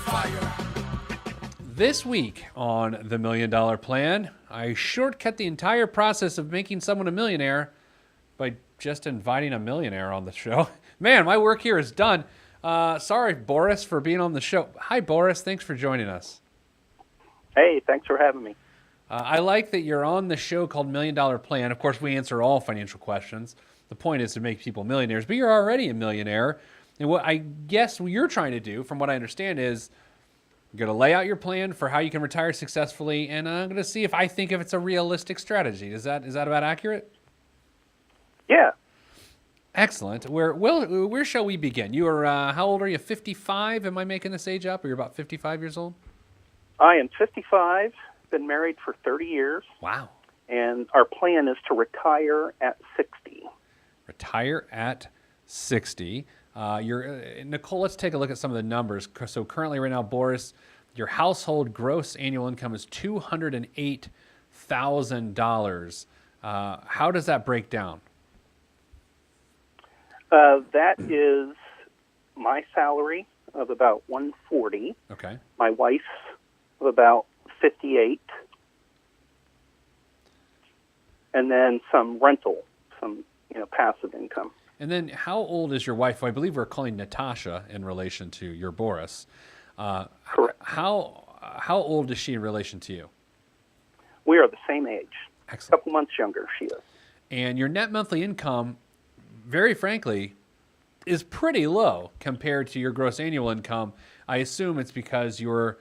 fire. This week on The $1 Million Plan, I shortcut the entire process of making someone a millionaire by just inviting a millionaire on the show. Man, my work here is done. Sorry, Boris, for being on the show. Hi, Boris. Thanks for joining us. Hey, thanks for having me. I like that you're on the show called $1 Million Plan. Of course, we answer all financial questions. The point is to make people millionaires, but you're already a millionaire. And what I guess what you're trying to do, from what I understand, is you're going to lay out your plan for how you can retire successfully, and I'm going to see if I think if it's a realistic strategy. Is that about accurate? Yeah. Excellent. Where shall we begin? You are, how old are you, 55? Am I making this age up? Or you're about 55 years old? I am 55, been married for 30 years. Wow. And our plan is to retire at 60. Retire at 60. Nicole, let's take a look at some of the numbers. So currently right now, Boris, your household gross annual income is $208,000. How does that break down? That is my salary of about $140. Okay. My wife's of about $58. And then some rental, some passive income. And then how old is your wife? I believe we're calling Natasha in relation to your Boris. Correct. How old is she in relation to you? We are the same age. Excellent. A couple months younger, she is. And your net monthly income, very frankly, is pretty low compared to your gross annual income. I assume it's because you're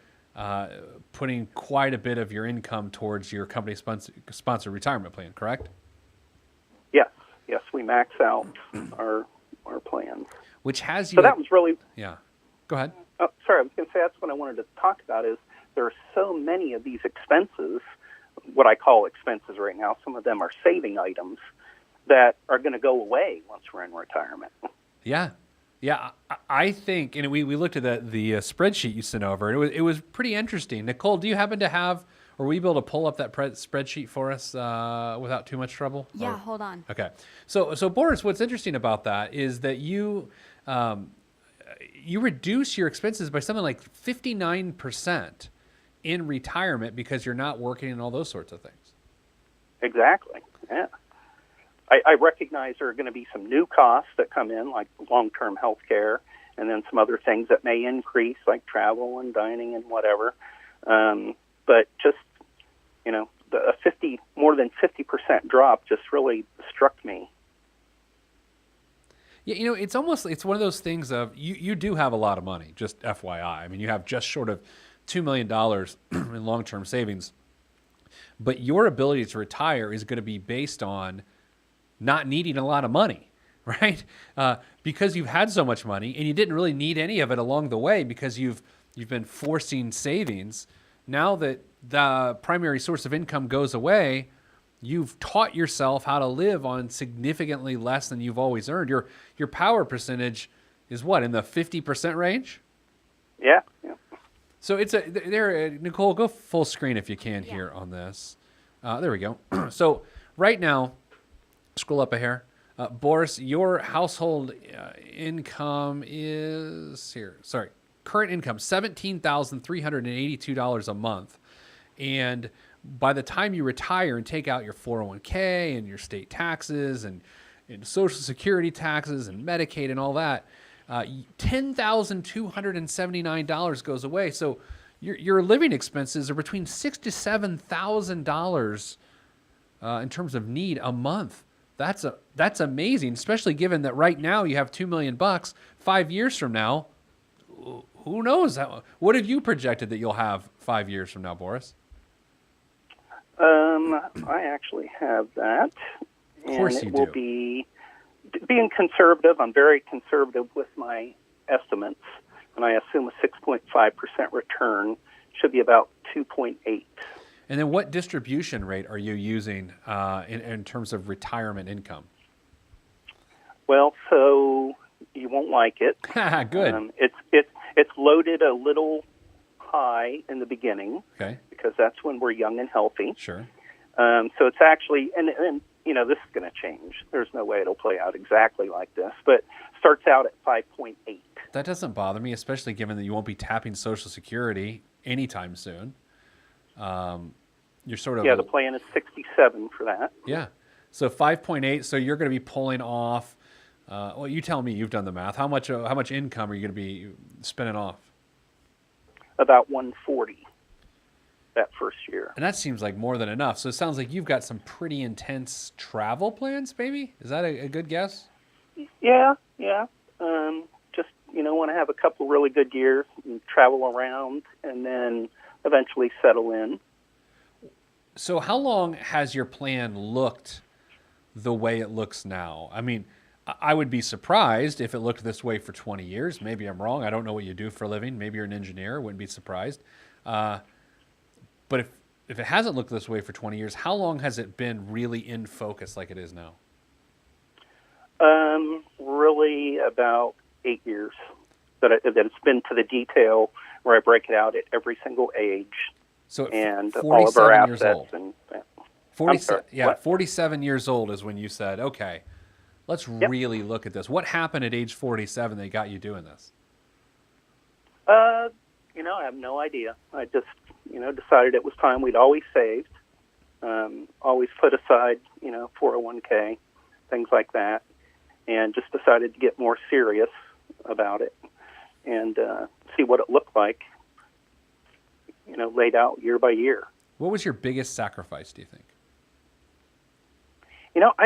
putting quite a bit of your income towards your company sponsored retirement plan, correct? Yes, we max out our plans. Which has you... So that was really... Yeah. Go ahead. Oh, sorry, I was going to say that's what I wanted to talk about is there are so many of these expenses, what I call expenses right now. Some of them are saving items that are going to go away once we're in retirement. Yeah. Yeah, I think, and we looked at the spreadsheet you sent over, and it was pretty interesting. Nicole, do you happen to have, or were you able to pull up that spreadsheet for us without too much trouble? Yeah, hold on. Okay. So Boris, what's interesting about that is that you reduce your expenses by something like 59% in retirement because you're not working and all those sorts of things. Exactly, yeah. I recognize there are going to be some new costs that come in, like long-term health care, and then some other things that may increase, like travel and dining and whatever. But just, more than 50% drop just really struck me. Yeah, it's one of those things of, you do have a lot of money, just FYI. I mean, you have just short of $2 million in long-term savings. But your ability to retire is going to be based on not needing a lot of money, right? Because you've had so much money and you didn't really need any of it along the way because you've been forcing savings. Now that the primary source of income goes away, you've taught yourself how to live on significantly less than you've always earned. Your power percentage is what, in the 50% range? Yeah. So Nicole, go full screen if you can here on this. There we go. So right now, scroll up a hair. Boris, your household income is here. Sorry, current income, $17,382 a month. And by the time you retire and take out your 401k and your state taxes and Social Security taxes and Medicaid and all that, $10,279 goes away. So your living expenses are between $6,000 to $7,000 in terms of need a month. That's amazing, especially given that right now you have $2 million. 5 years from now, who knows? What have you projected that you'll have 5 years from now, Boris? I actually have that. Of course you do. And it will be, being conservative, I'm very conservative with my estimates, and I assume a 6.5% return should be about 2.8. And then what distribution rate are you using in terms of retirement income? Well, so you won't like it. Good. It's loaded a little high in the beginning, okay, because that's when we're young and healthy. Sure. So it's actually, and this is going to change. There's no way it'll play out exactly like this, but starts out at 5.8. That doesn't bother me, especially given that you won't be tapping Social Security anytime soon. You're sort Yeah, of, the plan is 67 for that. yeah. So 5.8. So you're going to be pulling off. Well, you tell me. You've done the math. How much income are you going to be spinning off? About 140 that first year. And that seems like more than enough. So it sounds like you've got some pretty intense travel plans, maybe? Is that a good guess? Yeah. Just, want to have a couple really good years and travel around and then eventually settle in. So how long has your plan looked the way it looks now? I mean, I would be surprised if it looked this way for 20 years. Maybe I'm wrong. I don't know what you do for a living. Maybe you're an engineer. Wouldn't be surprised. But if it hasn't looked this way for 20 years, how long has it been really in focus like it is now? Really about 8 years that it's been to the detail where I break it out at every single age. So and all of our 47 years assets old. and 47 years old is when you said, okay, let's really look at this. What happened at age 47 that got you doing this? I have no idea. I just, decided it was time. We'd always saved, always put aside, 401k, things like that, and just decided to get more serious about it and see what it looked like, laid out year by year. What was your biggest sacrifice, do you think? I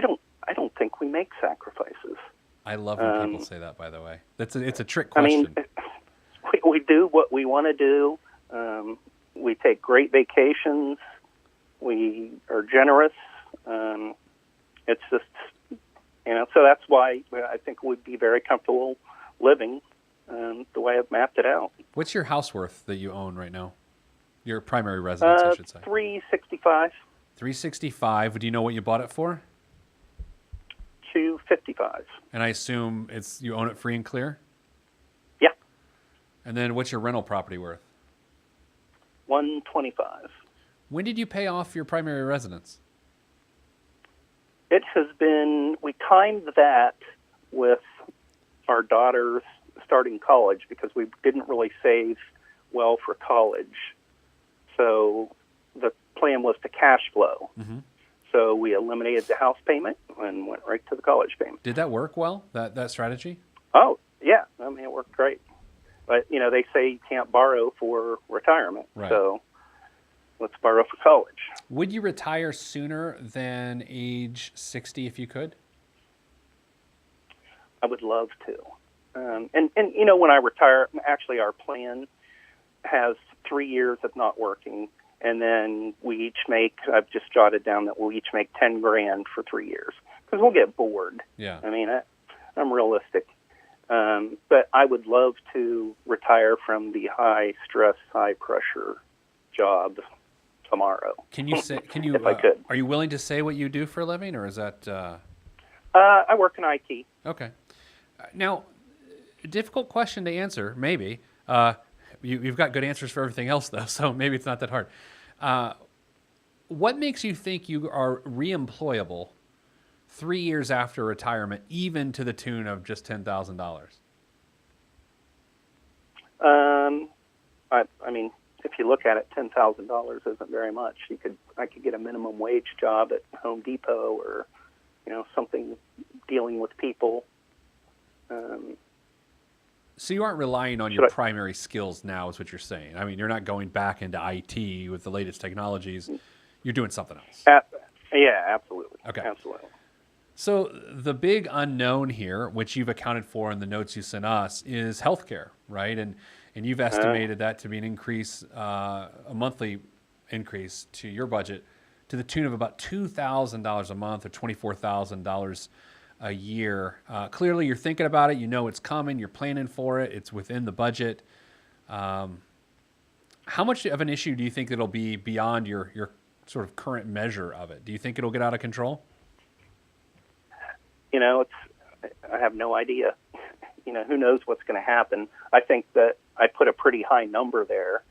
don't think we make sacrifices. I love when people say that, by the way. It's a trick question. I mean, we do what we want to do. We take great vacations. We are generous. It's just, so that's why I think we'd be very comfortable living the way I've mapped it out. What's your house worth that you own right now? Your primary residence, I should say. $365. $365. Do you know what you bought it for? $255. And I assume you own it free and clear? Yeah. And then what's your rental property worth? $125. When did you pay off your primary residence? It has been, we timed that with our daughters starting college because we didn't really save well for college. So the plan was to cash flow. Mm-hmm. So we eliminated the house payment and went right to the college payment. Did that work well, that strategy? Oh, yeah. I mean, it worked great. But, they say you can't borrow for retirement. Right. So let's borrow for college. Would you retire sooner than age 60 if you could? I would love to. And when I retire, actually our plan has 3 years of not working. And then we each I've just jotted down that we'll each make $10,000 for 3 years because we'll get bored. Yeah. I mean, I'm realistic. But I would love to retire from the high stress, high pressure job tomorrow. Can you if I could. Are you willing to say what you do for a living, or is that? I work in IT. Okay. Now, difficult question to answer, maybe. You've got good answers for everything else, though, so maybe it's not that hard. What makes you think you are reemployable 3 years after retirement, even to the tune of just $10,000? I mean, if you look at it, $10,000 isn't very much. I could get a minimum wage job at Home Depot or, something dealing with people. So you aren't relying on your primary skills now, is what you're saying. I mean, you're not going back into IT with the latest technologies. You're doing something else. Yeah, absolutely. Okay. Absolutely. So the big unknown here, which you've accounted for in the notes you sent us, is healthcare, right? And you've estimated that to be an increase, a monthly increase to your budget to the tune of about $2,000 a month or $24,000 a year. Clearly, you're thinking about it. You know it's coming. You're planning for it. It's within the budget. How much of an issue do you think it'll be beyond your sort of current measure of it? Do you think it'll get out of control? I have no idea. Who knows what's going to happen. I think that I put a pretty high number there.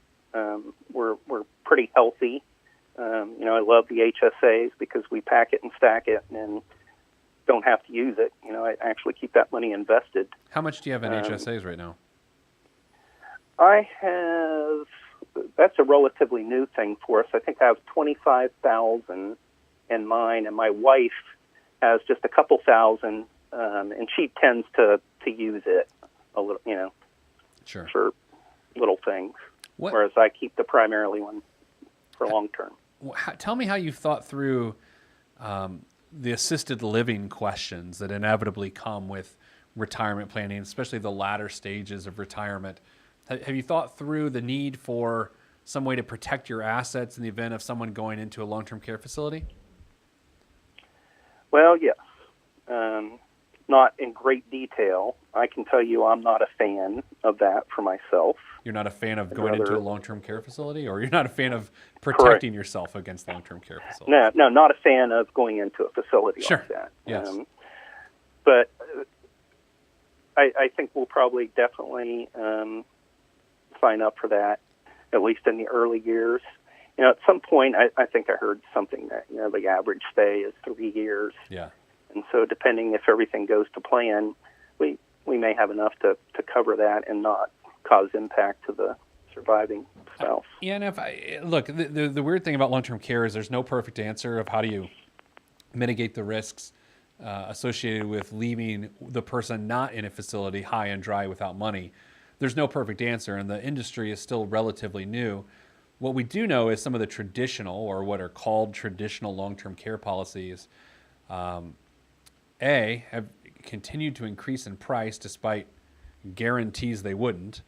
We're pretty healthy. I love the HSAs because we pack it and stack it, and don't have to use it. I actually keep that money invested. How much do you have in HSAs right now? I have. That's a relatively new thing for us. I think I have 25,000 in mine, and my wife has just a couple thousand, and she tends to use it a little, Sure. for little things. What? Whereas I keep the primarily one for long term. Tell me how you've thought through the assisted living questions that inevitably come with retirement planning, especially the latter stages of retirement. Have you thought through the need for some way to protect your assets in the event of someone going into a long-term care facility? Well, yes. Not in great detail. I can tell you I'm not a fan of that for myself. You're not a fan of going into a long-term care facility, or you're not a fan of Correct. protecting yourself against long-term care facilities? No, not a fan of going into a facility Sure. like that. Yes. But I think we'll probably definitely sign up for that, at least in the early years. At some point, I think I heard something that, the average stay is 3 years. Yeah. And so depending if everything goes to plan, we may have enough to cover that and not cause impact to the surviving spouse. Yeah, and look, the weird thing about long-term care is there's no perfect answer of how do you mitigate the risks associated with leaving the person not in a facility high and dry without money. There's no perfect answer, and the industry is still relatively new. What we do know is some of the traditional, or what are called traditional long-term care policies, have continued to increase in price despite guarantees they wouldn't.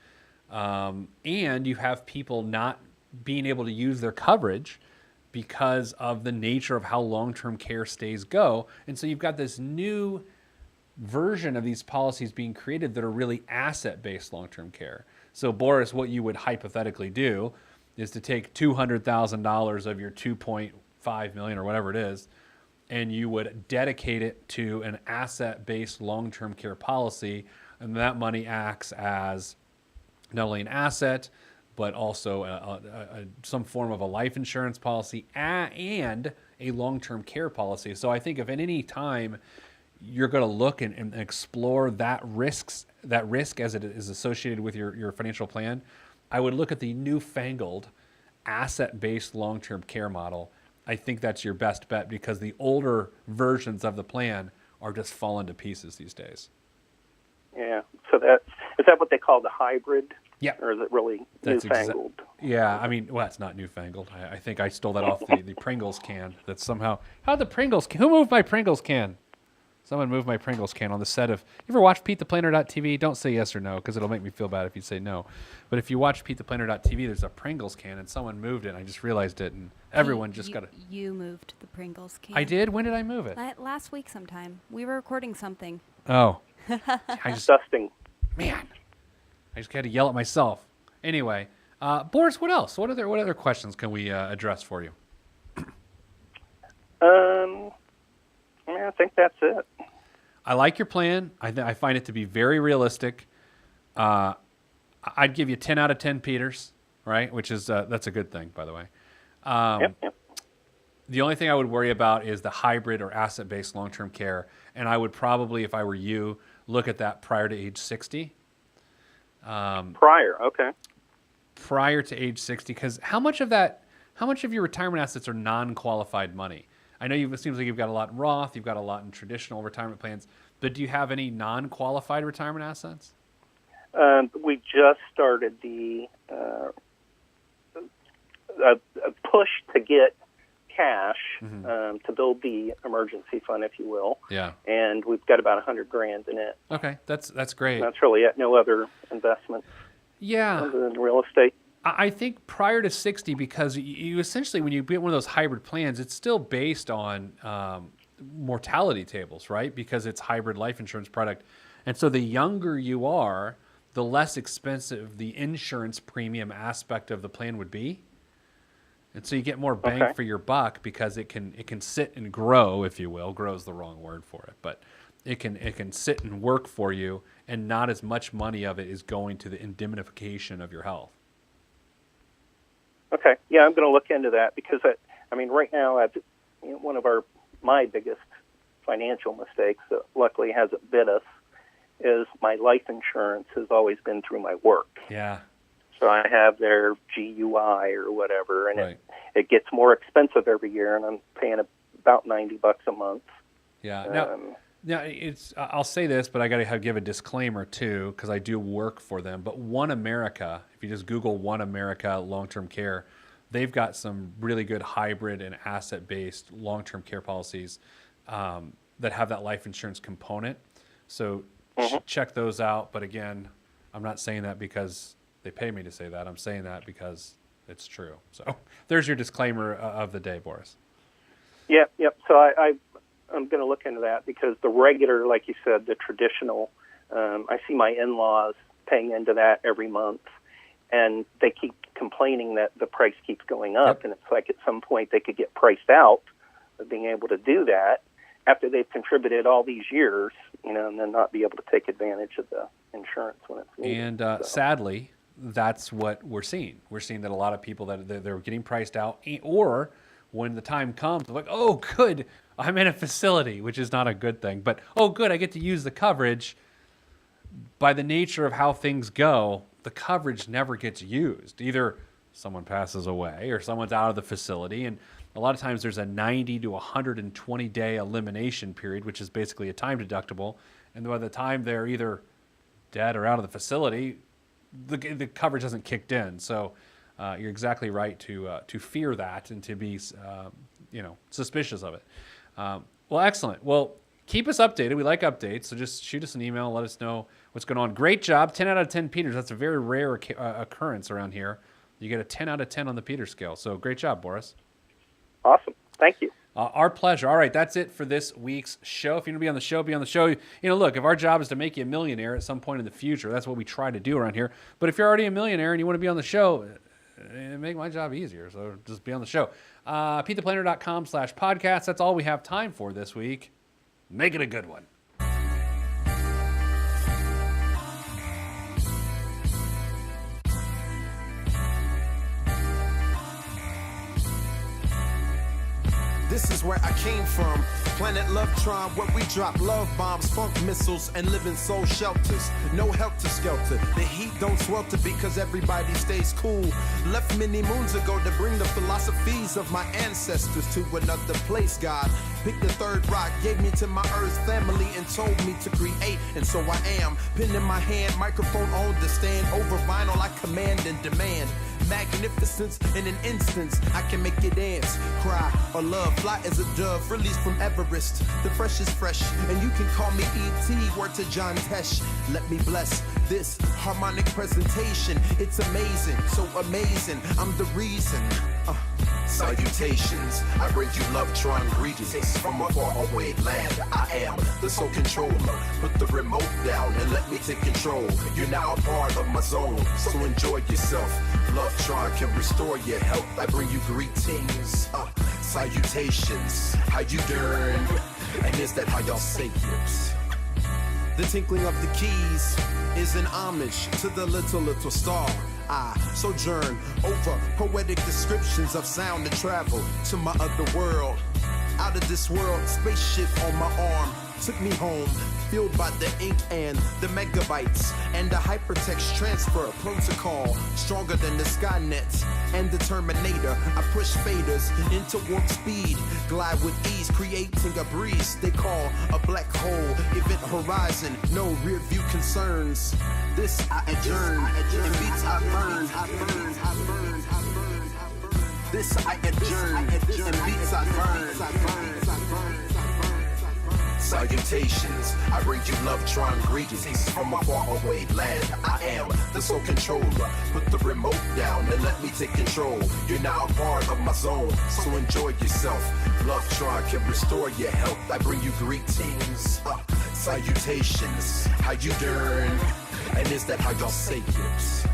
And you have people not being able to use their coverage because of the nature of how long-term care stays go. And so you've got this new version of these policies being created that are really asset-based long-term care. So Boris, what you would hypothetically do is to take $200,000 of your $2.5 million or whatever it is, and you would dedicate it to an asset-based long-term care policy, and that money acts as not only an asset, but also some form of a life insurance policy and a long-term care policy. So I think if at any time you're going to look and explore that risk as it is associated with your financial plan, I would look at the newfangled asset-based long-term care model. I think that's your best bet because the older versions of the plan are just falling to pieces these days. Yeah. So is that what they call the hybrid? Yeah. Or is it really newfangled? Yeah. I mean, well, it's not newfangled. I think I stole that off the Pringles can. That somehow, who moved my Pringles can? Someone moved my Pringles can on the set of. You ever watch PeteThePlanner.tv? Don't say yes or no because it'll make me feel bad if you say no. But if you watch PeteThePlanner.tv, there's a Pringles can and someone moved it. And I just realized it, and everyone just got it. You moved the Pringles can. I did. When did I move it? Last week sometime. We were recording something. Oh, Dusting. Man, I just had to yell at myself. Anyway, Boris, what else? What other questions can we address for you? I think that's it. I like your plan. I find it to be very realistic. I'd give you 10 out of 10 Peters, right? Which is that's a good thing, by the way. Yep. The only thing I would worry about is the hybrid or asset-based long-term care, and I would probably, if I were you, look at that prior to age 60. Okay. Prior to age 60, because how much of your retirement assets are non-qualified money? I know it seems like you've got a lot in Roth, you've got a lot in traditional retirement plans, but do you have any non-qualified retirement assets? We just started the a push to get cash to build the emergency fund, if you will. Yeah. And we've got about $100,000 in it. Okay, that's great. That's really it. No other investment. Yeah. Other than real estate. I think prior to 60, because you essentially, when you get one of those hybrid plans, it's still based on mortality tables, right? Because it's hybrid life insurance product. And so the younger you are, the less expensive the insurance premium aspect of the plan would be. And so you get more bang for your buck because it can sit and grow, if you will. Grow is the wrong word for it, but it can sit and work for you, and not as much money of it is going to the indemnification of your health. Okay. Yeah, I'm going to look into that because right now one of my biggest financial financial mistakes that luckily hasn't bit us is my life insurance has always been through my work. Yeah. So I have their GUI or whatever, and Right. it gets more expensive every year, and I'm paying about $90 a month. Yeah. Now I'll say this, but I got to give a disclaimer too, because I do work for them. But One America, if you just Google One America long-term care, they've got some really good hybrid and asset-based long-term care policies that have that life insurance component. So check those out. But again, I'm not saying that because they pay me to say that. I'm saying that because it's true. So there's your disclaimer of the day, Boris. Yep. So I'm going to look into that because the regular, like you said, the traditional, I see my in-laws paying into that every month, and they keep complaining that the price keeps going up. Yep. And it's like at some point they could get priced out of being able to do that after they've contributed all these years, and then not be able to take advantage of the insurance when it's needed. And sadly, that's what we're seeing. We're seeing that a lot of people that they're getting priced out, or when the time comes, they're like, oh, good, I'm in a facility, which is not a good thing. But, oh, good, I get to use the coverage. By the nature of how things go, the coverage never gets used. Either someone passes away or someone's out of the facility. And a lot of times there's a 90 to 120-day elimination period, which is basically a time deductible. And by the time they're either dead or out of the facility, the coverage hasn't kicked in. So you're exactly right to fear that and to be suspicious of it. Well, excellent. Well, keep us updated. We like updates, so just shoot us an email and let us know what's going on. Great job. 10 out of 10 Peters. That's a very rare occurrence around here. You get a 10 out of 10 on the Peter scale. So great job, Boris. Awesome. Thank you. Our pleasure. All right, that's it for this week's show. If you want to be on the show, be on the show. Look, if our job is to make you a millionaire at some point in the future, that's what we try to do around here. But if you're already a millionaire and you want to be on the show, make my job easier. So just be on the show. PeteThePlanner.com/podcast. That's all we have time for this week. Make it a good one. This is where I came from. Planet Lovetron, where we drop love bombs, funk missiles, and live in soul shelters. No helter-skelter. The heat don't swelter because everybody stays cool. Left many moons ago to bring the philosophies of my ancestors to another place, God. Picked the third rock, gave me to my earth family, and told me to create, and so I am. Pen in my hand, microphone on the stand. Over vinyl, I command and demand. Magnificence in an instance, I can make you dance, cry, or love. Fly as a dove, released from Everest. The fresh is fresh, and you can call me E.T. Word to John Tesh. Let me bless this harmonic presentation. It's amazing, so amazing. I'm the reason. Salutations, I bring you Lovetron greetings from a faraway land. I am the soul controller. Put the remote down and let me take control. You're now a part of my zone, so enjoy yourself. Lovetron can restore your health. I bring you greetings, salutations. How you doing? And is that how y'all say it? The tinkling of the keys is an homage to the little star. I sojourn over poetic descriptions of sound and travel to my other world. Out of this world, spaceship on my arm took me home, fueled by the ink and the megabytes and the hypertext transfer protocol, stronger than the Skynet and the Terminator. I push faders into warp speed, glide with ease, creating a breeze they call a black hole. Event horizon, no rear view concerns. This I adjourn, in beats I burn. This I adjourn, in beats I burn. Salutations, I bring you Lovetron greetings from a faraway land. I am the soul controller. Put the remote down and let me take control. You're now a part of my zone, so enjoy yourself. Lovetron can restore your health. I bring you greetings, salutations. How you doing? And is that how y'all say it?